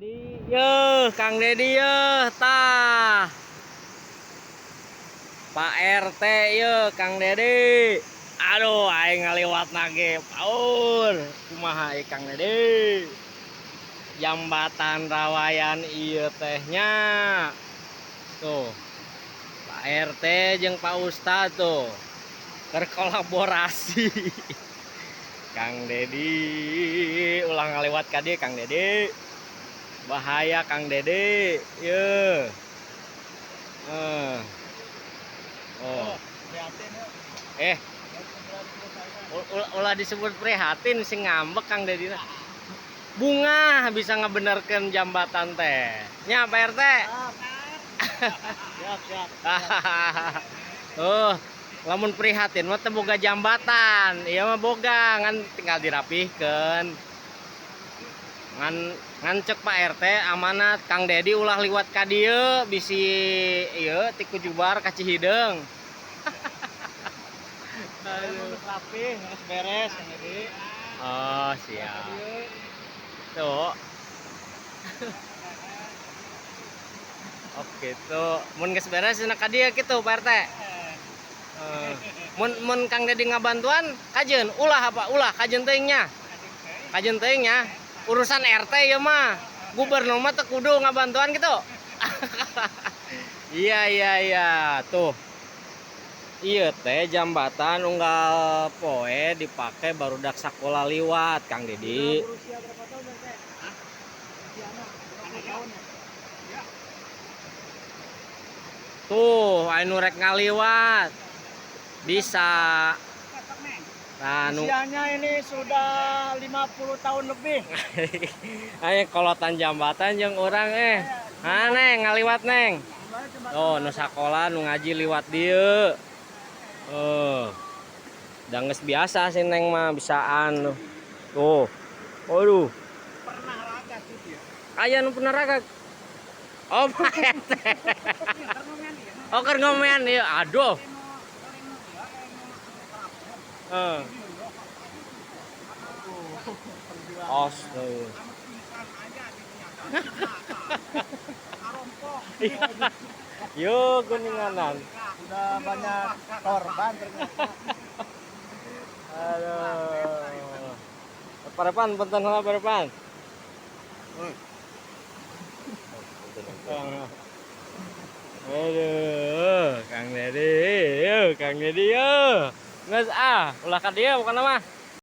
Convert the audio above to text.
Dedi, ye, Kang Dedi ye, tah. Pak RT ye, Kang Dedi. Aduh, aing ngaliwat nage, paur. Kumaha Kang Dedi? Jambatan Rawayan ieu tehnya. Tuh. Pak RT jeung Pak Ustad tuh. Berkolaborasi. Kang Dedi, ulang ngaliwat ka dieu Kang Dedi. Bahaya Kang Dede, ye. Oh. Ulah disebut prihatin sing ngambek Kang Dede. Bunga bisa ngebenerkeun jambatan teh. Nya Pak RT. Siap. Oh, lamun prihatin mah teu boga jambatan. Ieu mah boga, ngan tinggal dirapihkeun. Ngan cek Pak RT amanat Kang Dedi ulah liwat ka dieu bisi ieu ti Kujubar ka Cihideung. Aduh, rapih, geus beres Kang Dedi. Oh, siap. Tuh. Oke tuh, mun geus beres cenah ka dieu kitu Pak RT. Mun Kang Dedi ngabantuan kajeun ulah apa? Ulah kajeun teuing nya. Kajeun teuing nya. Urusan RT ya mah, gubernur mah teu kudu ngabantuan gitu. Iya tuh. Iya teh jambatan unggal poe dipake barudak sakola liwat Kang Dedi. Tuh, anu rek ngaliwat. Bisa. Nah, usianya ini sudah 50 tahun lebih. Ayo kolotan jambatan jeung orang Neng ngaliwat Neng. Oh, nu sakola nu ngaji liwat dieu. Da geus biasa si Neng mah bisaan. Tuh. Waduh. Pernah raga sih dia. Aya nu pernah raga. Oh, Pak RT. Oh, keur ngomean ieu. Aduh. Astaga. Yo kuninganan. Sudah banyak korban ternyata. Aduh. Parepan punten heula parepan. Aduh, Kang Dedi, Kang Dedi. Geus ulah ka dieu bukan mah.